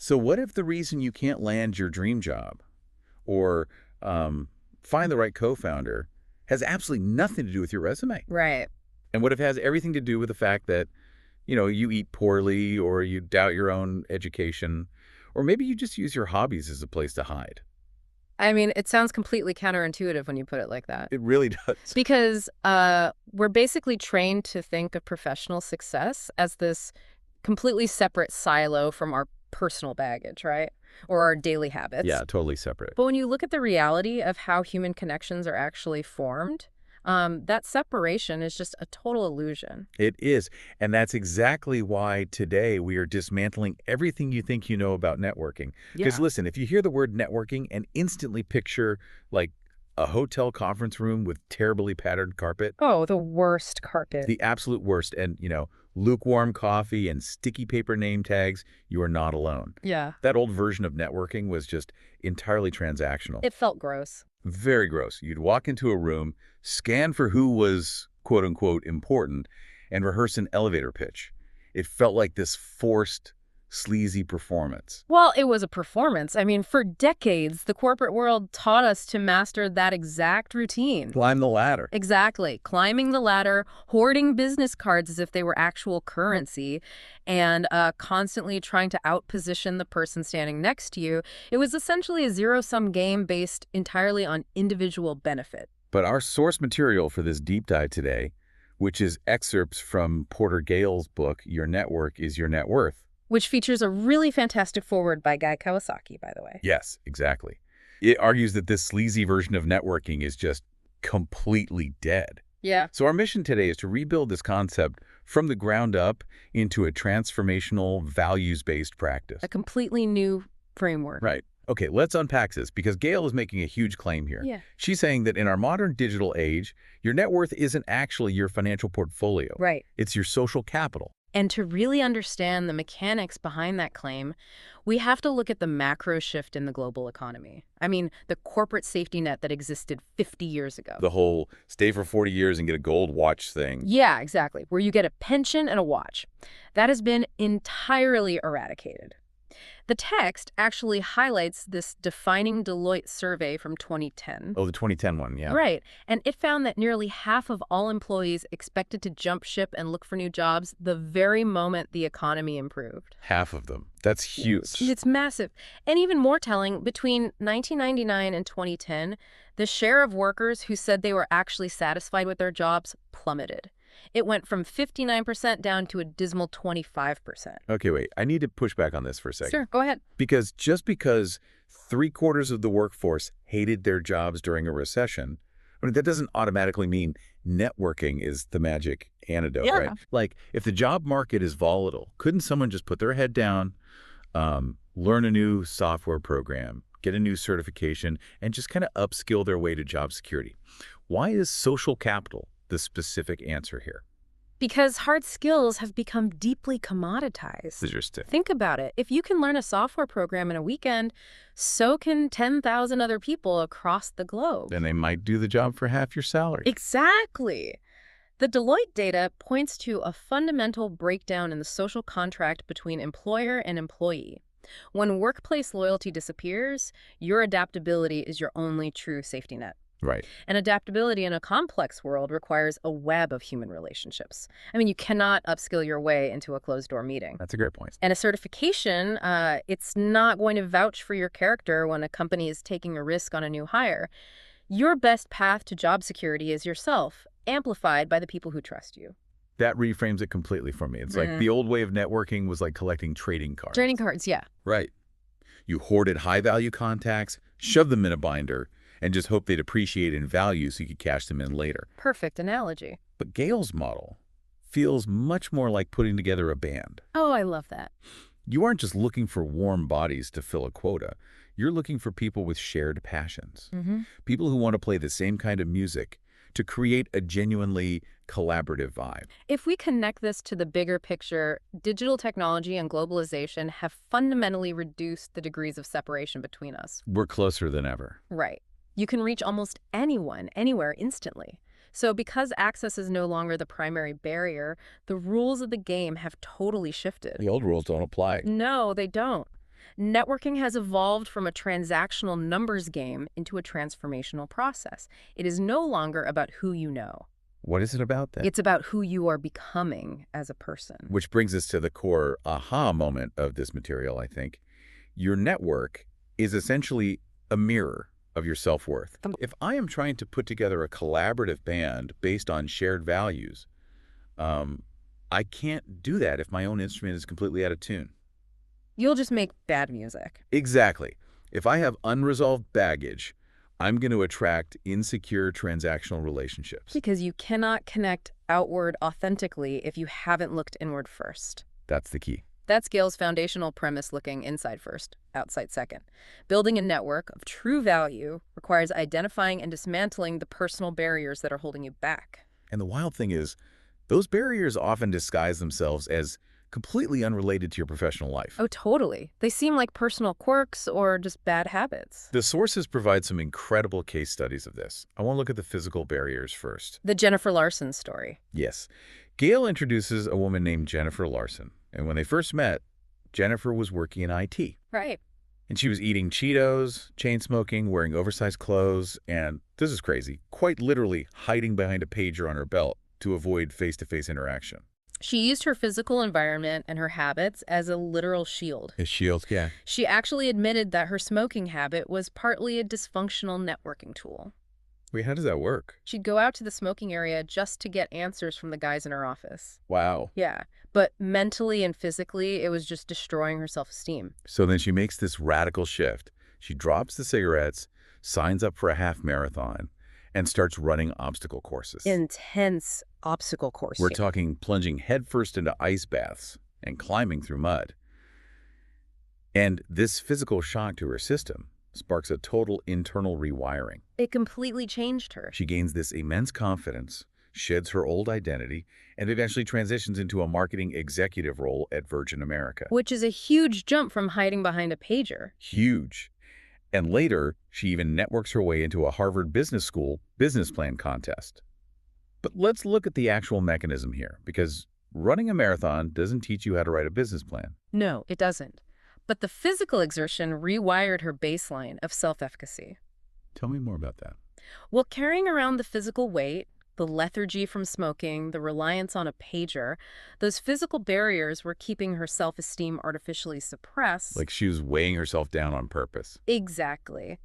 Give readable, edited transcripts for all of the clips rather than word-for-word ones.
So what if the reason you can't land your dream job or find the right co-founder has absolutely nothing to do with your resume? Right. And what if it has everything to do with the fact that, you eat poorly or you doubt your own education, or maybe you just use your hobbies as a place to hide? I mean, it sounds completely counterintuitive when you put it like that. It really does. Because we're basically trained to think of professional success as this completely separate silo from our personal baggage, right? Or our daily habits. Yeah, totally separate. But when you look at the reality of how human connections are actually formed, that separation is just a total illusion. It is. And that's exactly why today we are dismantling everything you think you know about networking. Because Yeah. listen, if you hear the word networking and instantly picture like a hotel conference room with terribly patterned carpet, Oh, the worst carpet. the absolute worst, and, lukewarm coffee and sticky paper name tags, you are not alone. Yeah. That old version of networking was just entirely transactional. It felt gross. Very gross. You'd walk into a room, scan for who was quote unquote important, and rehearse an elevator pitch. It felt like this forced, sleazy performance. Well, it was a performance. I mean, for decades, the corporate world taught us to master that exact routine. Climb the ladder. Exactly. Climbing the ladder, hoarding business cards as if they were actual currency, and constantly trying to outposition the person standing next to you. It was essentially a zero-sum game based entirely on individual benefit. But our source material for this deep dive today, which is excerpts from Porter Gale's book, Your Network is Your Net Worth. Which features a really fantastic foreword by Guy Kawasaki, by the way. Yes, exactly. It argues that this sleazy version of networking is just completely dead. Yeah. So our mission today is to rebuild this concept from the ground up into a transformational, values-based practice. A completely new framework. Right. Okay, let's unpack this because Gail is making a huge claim here. Yeah. She's saying that in our modern digital age, your net worth isn't actually your financial portfolio. Right. It's your social capital. And to really understand the mechanics behind that claim, we have to look at the macro shift in the global economy. I mean, the corporate safety net that existed 50 years ago. The whole stay for 40 years and get a gold watch thing. Yeah, exactly. Where you get a pension and a watch. That has been entirely eradicated. The text actually highlights this defining Deloitte survey from 2010. Oh, the 2010 one, yeah. Right. And it found that nearly half of all employees expected to jump ship and look for new jobs the very moment the economy improved. Half of them. That's huge. It's massive. And even more telling, between 1999 and 2010, the share of workers who said they were actually satisfied with their jobs plummeted. It went from 59% down to a dismal 25%. Okay, wait. I need to push back on this for a second. Sure, go ahead. Because just because 3/4 of the workforce hated their jobs during a recession, I mean, that doesn't automatically mean networking is the magic antidote, Yeah. right? Like, if the job market is volatile, couldn't someone just put their head down, learn a new software program, get a new certification, and just kind of upskill their way to job security? Why is social capital the specific answer here? Because hard skills have become deeply commoditized. Interesting. Think about it. If you can learn a software program in a weekend, so can 10,000 other people across the globe. Then they might do the job for half your salary. Exactly. The Deloitte data points to a fundamental breakdown in the social contract between employer and employee. When workplace loyalty disappears, your adaptability is your only true safety net. Right. And adaptability in a complex world requires a web of human relationships. I mean, you cannot upskill your way into a closed-door meeting. That's a great point. And a certification, it's not going to vouch for your character when a company is taking a risk on a new hire. Your best path to job security is yourself, amplified by the people who trust you. That reframes it completely for me. It's like the old way of networking was like collecting trading cards. Trading cards, yeah. Right. You hoarded high-value contacts, shoved them in a binder, and just hope they'd appreciate in value so you could cash them in later. Perfect analogy. But Gail's model feels much more like putting together a band. Oh, I love that. You aren't just looking for warm bodies to fill a quota. You're looking for people with shared passions. People who want to play the same kind of music to create a genuinely collaborative vibe. If we connect this to the bigger picture, digital technology and globalization have fundamentally reduced the degrees of separation between us. We're closer than ever. Right. You can reach almost anyone, anywhere, instantly. So because access is no longer the primary barrier, the rules of the game have totally shifted. The old rules don't apply. No, they don't. Networking has evolved from a transactional numbers game into a transformational process. It is no longer about who you know. What is it about then? It's about who you are becoming as a person. Which brings us to the core aha moment of this material, I think. Your network is essentially a mirror of your self-worth. If I am trying to put together a collaborative band based on shared values, I can't do that if my own instrument is completely out of tune. You'll just make bad music. Exactly. If I have unresolved baggage, I'm going to attract insecure transactional relationships. Because you cannot connect outward authentically if you haven't looked inward first. That's the key. That's Gale's foundational premise, looking inside first, outside second. Building a network of true value requires identifying and dismantling the personal barriers that are holding you back. And the wild thing is, those barriers often disguise themselves as completely unrelated to your professional life. Oh, totally. They seem like personal quirks or just bad habits. The sources provide some incredible case studies of this. I want to look at the physical barriers first. The Jennifer Larson story. Yes. Gale introduces a woman named Jennifer Larson. And when they first met, Jennifer was working in IT. Right. And she was eating Cheetos, chain smoking, wearing oversized clothes, and this is crazy, quite literally hiding behind a pager on her belt to avoid face-to-face interaction. She used her physical environment and her habits as a literal shield. A shield, yeah. She actually admitted that her smoking habit was partly a dysfunctional networking tool. Wait, how does that work? She'd go out to the smoking area just to get answers from the guys in her office. Wow. Yeah, but mentally and physically, it was just destroying her self-esteem. So then she makes this radical shift. She drops the cigarettes, signs up for a half marathon, and starts running obstacle courses. Intense obstacle course. We're talking plunging headfirst into ice baths and climbing through mud. And this physical shock to her system sparks a total internal rewiring. It completely changed her. She gains this immense confidence, sheds her old identity, and eventually transitions into a marketing executive role at Virgin America. Which is a huge jump from hiding behind a pager. Huge. And later, she even networks her way into a Harvard Business School business plan contest. But let's look at the actual mechanism here, because running a marathon doesn't teach you how to write a business plan. No, it doesn't. But the physical exertion rewired her baseline of self-efficacy. Tell me more about that. Well, carrying around the physical weight, the lethargy from smoking, the reliance on a pager, those physical barriers were keeping her self-esteem artificially suppressed. Like she was weighing herself down on purpose. Exactly.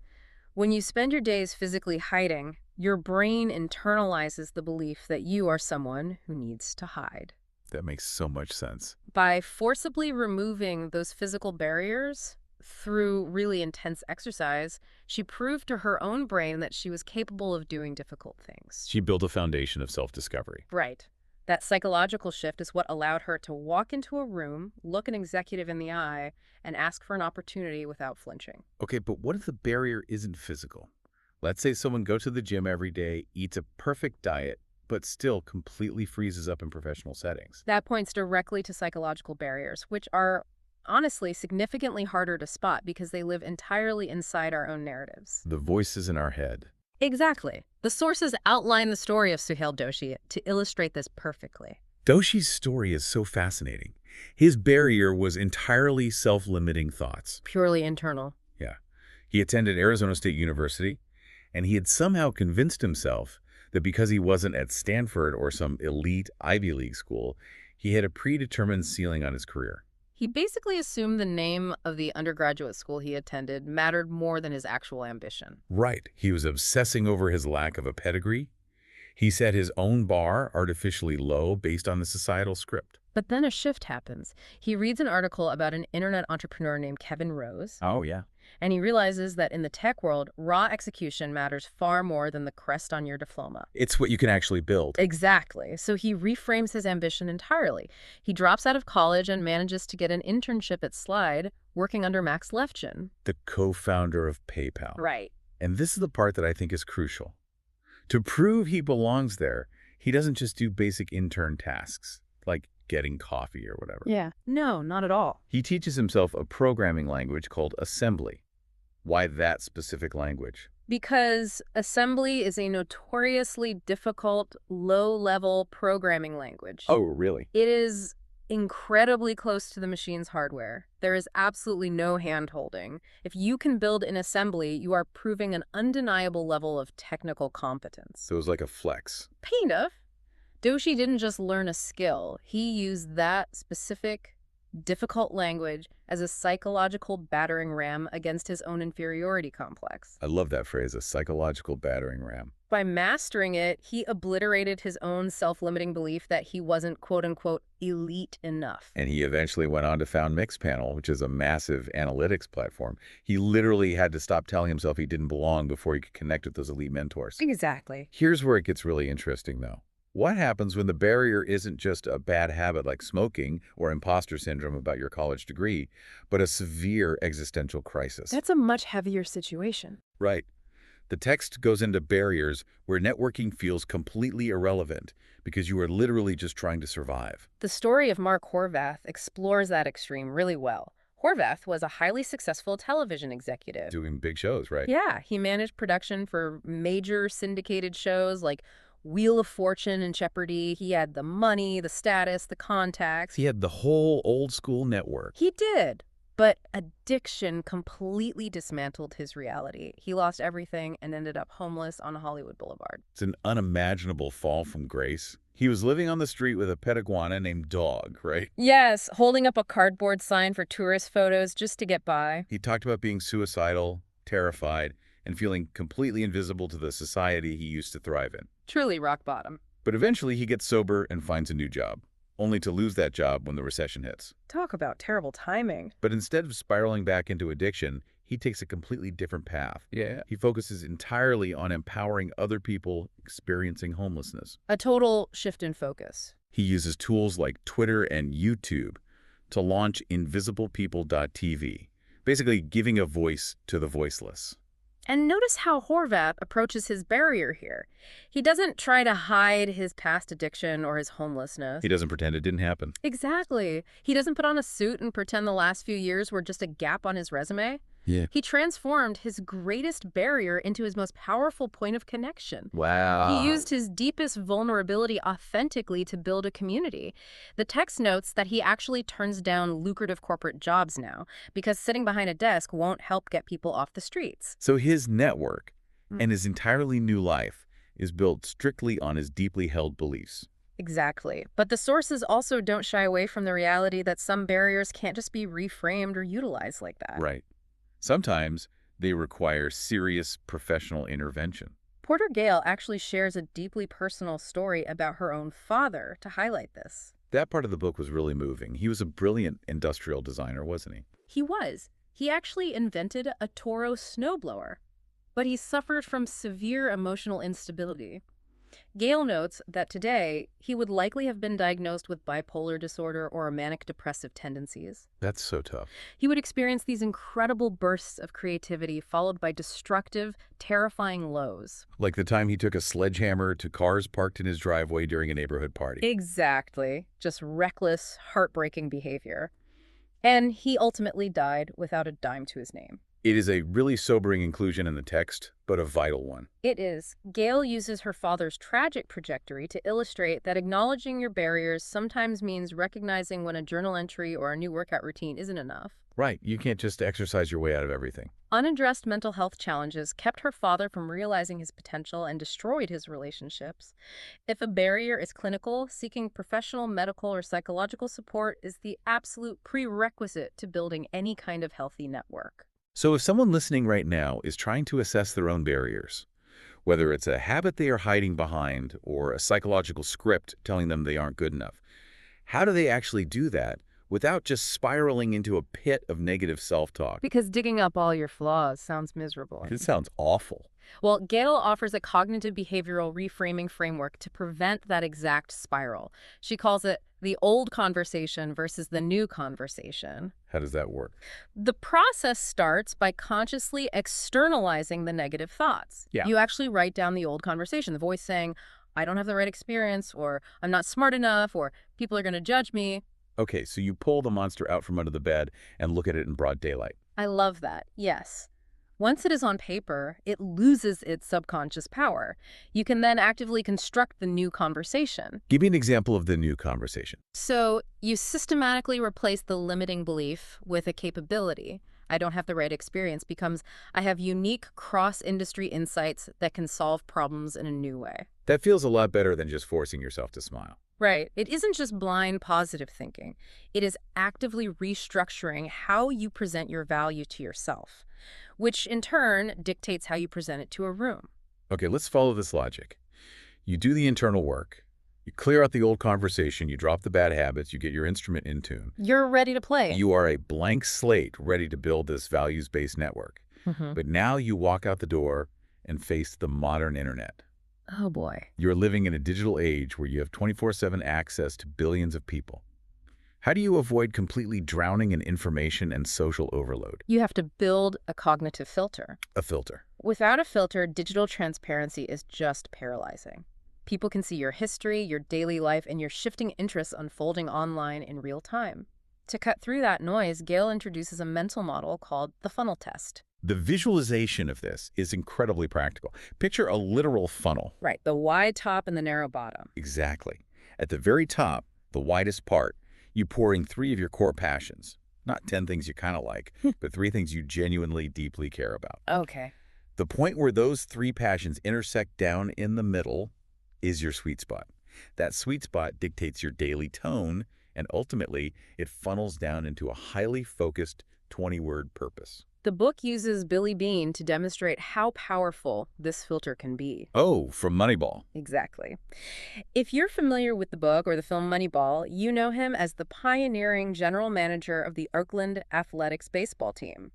When you spend your days physically hiding, your brain internalizes the belief that you are someone who needs to hide. That makes so much sense. By forcibly removing those physical barriers through really intense exercise, she proved to her own brain that she was capable of doing difficult things. She built a foundation of self-discovery. Right. That psychological shift is what allowed her to walk into a room, look an executive in the eye, and ask for an opportunity without flinching. Okay, but what if the barrier isn't physical? Let's say someone goes to the gym every day, eats a perfect diet, but still completely freezes up in professional settings. That points directly to psychological barriers, which are honestly significantly harder to spot because they live entirely inside our own narratives. The voices in our head. Exactly. The sources outline the story of Suhail Doshi to illustrate this perfectly. Doshi's story is so fascinating. His barrier was entirely self-limiting thoughts. Purely internal. Yeah. He attended Arizona State University, and he had somehow convinced himself that because he wasn't at Stanford or some elite Ivy League school, he had a predetermined ceiling on his career. He basically assumed the name of the undergraduate school he attended mattered more than his actual ambition. Right. He was obsessing over his lack of a pedigree. He set his own bar artificially low based on the societal script. But then a shift happens. He reads an article about an internet entrepreneur named Kevin Rose. Oh, yeah. And he realizes that in the tech world, raw execution matters far more than the crest on your diploma. It's what you can actually build. Exactly. So he reframes his ambition entirely. He drops out of college and manages to get an internship at Slide, working under Max Levchin. The co-founder of PayPal. Right. And this is the part that I think is crucial. To prove he belongs there, he doesn't just do basic intern tasks, like getting coffee or whatever. Yeah. No, not at all. He teaches himself a programming language called assembly. Why that specific language? Because assembly is a notoriously difficult, low-level programming language. Oh, really? It is incredibly close to the machine's hardware. There is absolutely no hand-holding. If you can build an assembly, you are proving an undeniable level of technical competence. So it was like a flex. Kind of. Doshi didn't just learn a skill. He used that specific, difficult language as a psychological battering ram against his own inferiority complex. I love that phrase, a psychological battering ram. By mastering it, he obliterated his own self-limiting belief that he wasn't quote-unquote elite enough. And he eventually went on to found Mixpanel, which is a massive analytics platform. He literally had to stop telling himself he didn't belong before he could connect with those elite mentors. Exactly. Here's where it gets really interesting, though. What happens when the barrier isn't just a bad habit like smoking or imposter syndrome about your college degree, but a severe existential crisis? That's a much heavier situation. Right. The text goes into barriers where networking feels completely irrelevant because you are literally just trying to survive. The story of Mark Horvath explores that extreme really well. Horvath was a highly successful television executive. Doing big shows, right? Yeah, he managed production for major syndicated shows like Wheel of Fortune and Jeopardy. He had the money, the status, the contacts. He had the whole old school network. He did. But addiction completely dismantled his reality. He lost everything and ended up homeless on Hollywood Boulevard. It's an unimaginable fall from grace. He was living on the street with a pet iguana named Dog, right? Yes, holding up a cardboard sign for tourist photos just to get by. He talked about being suicidal, terrified, and feeling completely invisible to the society he used to thrive in. Truly rock bottom. But eventually he gets sober and finds a new job, only to lose that job when the recession hits. Talk about terrible timing. But instead of spiraling back into addiction, he takes a completely different path. Yeah. He focuses entirely on empowering other people experiencing homelessness. A total shift in focus. He uses tools like Twitter and YouTube to launch invisiblepeople.tv, basically giving a voice to the voiceless. And notice how Horvath approaches his barrier here. He doesn't try to hide his past addiction or his homelessness. He doesn't pretend it didn't happen. Exactly. He doesn't put on a suit and pretend the last few years were just a gap on his resume. Yeah. He transformed his greatest barrier into his most powerful point of connection. Wow. He used his deepest vulnerability authentically to build a community. The text notes that he actually turns down lucrative corporate jobs now because sitting behind a desk won't help get people off the streets. So his network and his entirely new life is built strictly on his deeply held beliefs. Exactly. But the sources also don't shy away from the reality that some barriers can't just be reframed or utilized like that. Right. Sometimes they require serious professional intervention. Porter Gale actually shares a deeply personal story about her own father to highlight this. That part of the book was really moving. He was a brilliant industrial designer, wasn't he? He was. He actually invented a Toro snowblower, but he suffered from severe emotional instability. Gale notes that today, he would likely have been diagnosed with bipolar disorder or manic depressive tendencies. That's so tough. He would experience these incredible bursts of creativity followed by destructive, terrifying lows. Like the time he took a sledgehammer to cars parked in his driveway during a neighborhood party. Exactly. Just reckless, heartbreaking behavior. And he ultimately died without a dime to his name. It is a really sobering inclusion in the text, but a vital one. It is. Gale uses her father's tragic trajectory to illustrate that acknowledging your barriers sometimes means recognizing when a journal entry or a new workout routine isn't enough. Right. You can't just exercise your way out of everything. Unaddressed mental health challenges kept her father from realizing his potential and destroyed his relationships. If a barrier is clinical, seeking professional medical or psychological support is the absolute prerequisite to building any kind of healthy network. So if someone listening right now is trying to assess their own barriers, whether it's a habit they are hiding behind or a psychological script telling them they aren't good enough, how do they actually do that without just spiraling into a pit of negative self-talk? Because digging up all your flaws sounds miserable. It sounds awful. Well, Gale offers a cognitive behavioral reframing framework to prevent that exact spiral. She calls it the old conversation versus the new conversation. How does that work? The process starts by consciously externalizing the negative thoughts. Yeah. You actually write down the old conversation, the voice saying, I don't have the right experience, or I'm not smart enough, or people are going to judge me. Okay, so you pull the monster out from under the bed and look at it in broad daylight. I love that. Yes. Once it is on paper, it loses its subconscious power. You can then actively construct the new conversation. Give me an example of the new conversation. So you systematically replace the limiting belief with a capability. I don't have the right experience becomes I have unique cross-industry insights that can solve problems in a new way. That feels a lot better than just forcing yourself to smile. Right. It isn't just blind positive thinking. It is actively restructuring how you present your value to yourself, which in turn dictates how you present it to a room. Okay, let's follow this logic. You do the internal work. You clear out the old conversation. You drop the bad habits. You get your instrument in tune. You're ready to play. You are a blank slate ready to build this values-based network. But now you walk out the door and face the modern internet. Oh boy. You're living in a digital age where you have 24/7 access to billions of people. How do you avoid completely drowning in information and social overload? You have to build a cognitive filter. A filter. Without a filter, digital transparency is just paralyzing. People can see your history, your daily life, and your shifting interests unfolding online in real time. To cut through that noise, Gale introduces a mental model called the funnel test. The visualization of this is incredibly practical. Picture a literal funnel. Right, the wide top and the narrow bottom. Exactly. At the very top, the widest part, you pour in 3 of your core passions. Not 10 things you kind of like, but 3 things you genuinely, deeply care about. Okay. The point where those 3 passions intersect down in the middle is your sweet spot. That sweet spot dictates your daily tone, and ultimately, it funnels down into a highly focused 20-word purpose. The book uses Billy Beane to demonstrate how powerful this filter can be. Oh, from Moneyball. Exactly. If you're familiar with the book or the film Moneyball, you know him as the pioneering general manager of the Oakland Athletics baseball team.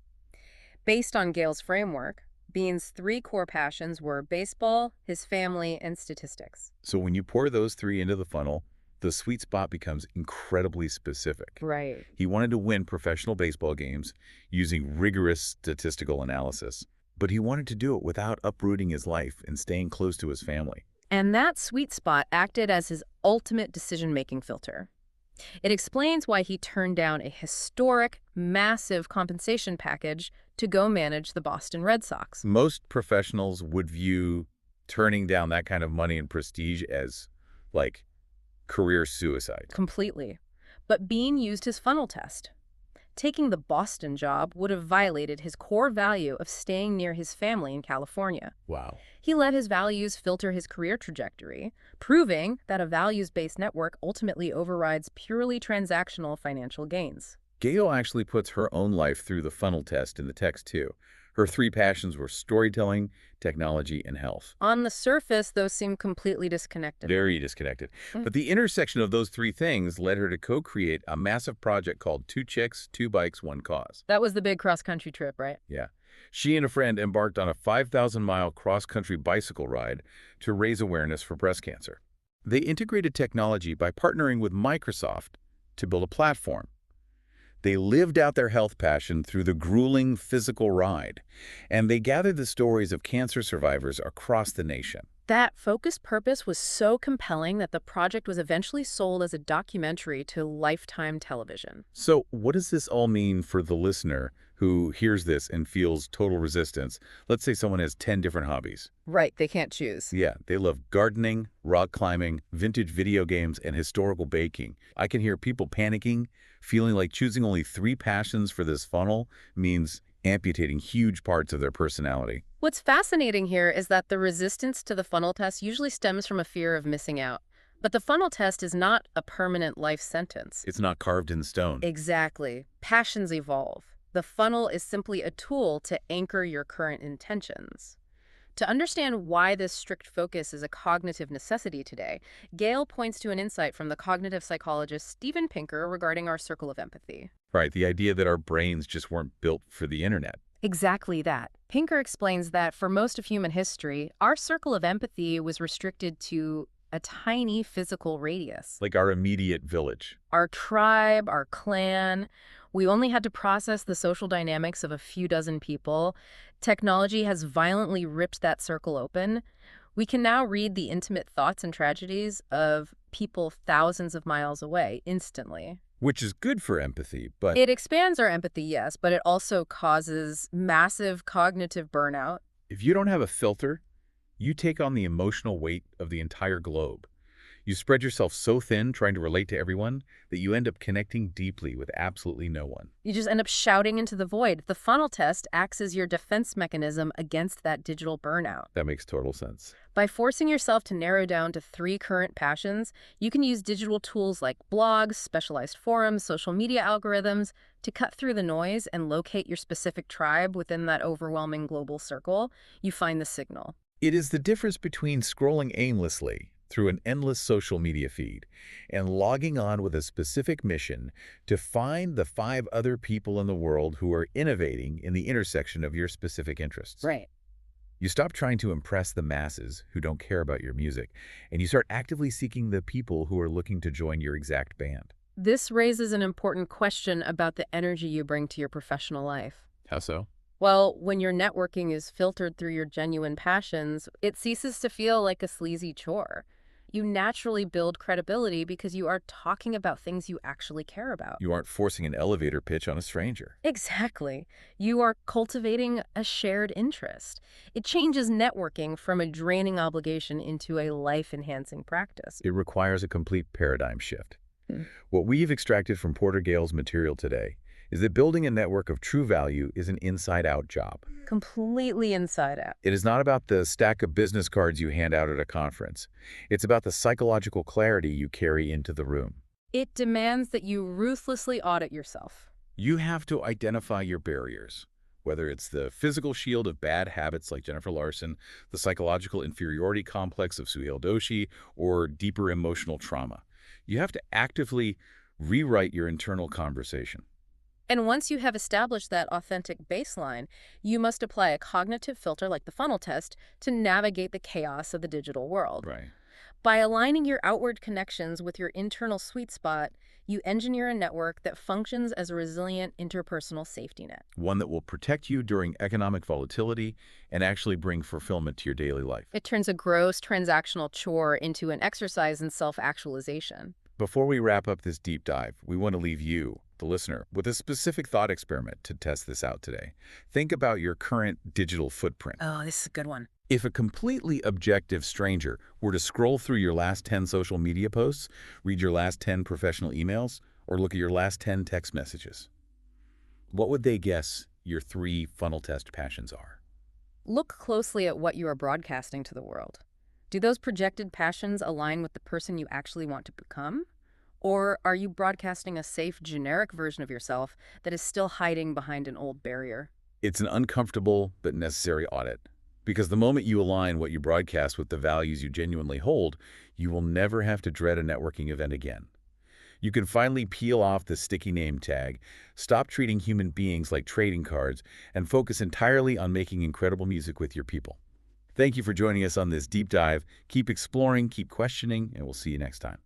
Based on Gale's framework, Beane's 3 core passions were baseball, his family, and statistics. So when you pour those 3 into the funnel, the sweet spot becomes incredibly specific. Right. He wanted to win professional baseball games using rigorous statistical analysis, but he wanted to do it without uprooting his life and staying close to his family. And that sweet spot acted as his ultimate decision-making filter. It explains why he turned down a historic, massive compensation package to go manage the Boston Red Sox. Most professionals would view turning down that kind of money and prestige as, like, career suicide. Completely. But Beane used his funnel test. Taking the Boston job would have violated his core value of staying near his family in California. Wow. He let his values filter his career trajectory, proving that a values-based network ultimately overrides purely transactional financial gains. Gale actually puts her own life through the funnel test in the text, too. Her 3 passions were storytelling, technology, and health. On the surface, those seem completely disconnected. Very disconnected. But the intersection of those 3 things led her to co-create a massive project called 2 Chicks, 2 Bikes, 1 Cause. That was the big cross-country trip, right? Yeah. She and a friend embarked on a 5,000-mile cross-country bicycle ride to raise awareness for breast cancer. They integrated technology by partnering with Microsoft to build a platform. They lived out their health passion through the grueling physical ride, and they gathered the stories of cancer survivors across the nation. That focused purpose was so compelling that the project was eventually sold as a documentary to Lifetime Television. So what does this all mean for the listener who hears this and feels total resistance? Let's say someone has 10 different hobbies. Right, they can't choose. Yeah, they love gardening, rock climbing, vintage video games, and historical baking. I can hear people panicking, feeling like choosing only 3 passions for this funnel means amputating huge parts of their personality. What's fascinating here is that the resistance to the funnel test usually stems from a fear of missing out. But the funnel test is not a permanent life sentence. It's not carved in stone. Exactly. Passions evolve. The funnel is simply a tool to anchor your current intentions. To understand why this strict focus is a cognitive necessity today, Gale points to an insight from the cognitive psychologist Steven Pinker regarding our circle of empathy. Right, the idea that our brains just weren't built for the internet. Exactly that. Pinker explains that for most of human history, our circle of empathy was restricted to a tiny physical radius. Like our immediate village. Our tribe, our clan. We only had to process the social dynamics of a few dozen people. Technology has violently ripped that circle open. We can now read the intimate thoughts and tragedies of people thousands of miles away instantly. which is good for empathy, but It expands our empathy, yes, but it also causes massive cognitive burnout. if you don't have a filter, you take on the emotional weight of the entire globe. You spread yourself so thin trying to relate to everyone that you end up connecting deeply with absolutely no one. You just end up shouting into the void. The funnel test acts as your defense mechanism against that digital burnout. That makes total sense. By forcing yourself to narrow down to 3 current passions, you can use digital tools like blogs, specialized forums, social media algorithms to cut through the noise and locate your specific tribe within that overwhelming global circle. You find the signal. It is the difference between scrolling aimlessly through an endless social media feed and logging on with a specific mission to find the 5 other people in the world who are innovating in the intersection of your specific interests. Right. You stop trying to impress the masses who don't care about your music, and you start actively seeking the people who are looking to join your exact band. This raises an important question about the energy you bring to your professional life. How so? Well, when your networking is filtered through your genuine passions, it ceases to feel like a sleazy chore. You naturally build credibility because you are talking about things you actually care about. You aren't forcing an elevator pitch on a stranger. Exactly. You are cultivating a shared interest. It changes networking from a draining obligation into a life-enhancing practice. It requires a complete paradigm shift. Hmm. What we've extracted from Porter Gale's material today is that building a network of true value is an inside-out job. Completely inside out. It is not about the stack of business cards you hand out at a conference. It's about the psychological clarity you carry into the room. It demands that you ruthlessly audit yourself. You have to identify your barriers, whether it's the physical shield of bad habits like Jennifer Larson, the psychological inferiority complex of Suhail Doshi, or deeper emotional trauma. You have to actively rewrite your internal conversation. And once you have established that authentic baseline, you must apply a cognitive filter like the funnel test to navigate the chaos of the digital world. Right. By aligning your outward connections with your internal sweet spot, you engineer a network that functions as a resilient interpersonal safety net. One that will protect you during economic volatility and actually bring fulfillment to your daily life. It turns a gross transactional chore into an exercise in self-actualization. Before we wrap up this deep dive, we want to leave you, the listener, with a specific thought experiment to test this out today. Think about your current digital footprint. Oh, this is a good one. If a completely objective stranger were to scroll through your last 10 social media posts, read your last 10 professional emails, or look at your last 10 text messages, what would they guess your 3 funnel test passions are? Look closely at what you are broadcasting to the world. Do those projected passions align with the person you actually want to become? Or are you broadcasting a safe, generic version of yourself that is still hiding behind an old barrier? It's an uncomfortable but necessary audit. Because the moment you align what you broadcast with the values you genuinely hold, you will never have to dread a networking event again. You can finally peel off the sticky name tag, stop treating human beings like trading cards, and focus entirely on making incredible music with your people. Thank you for joining us on this deep dive. Keep exploring, keep questioning, and we'll see you next time.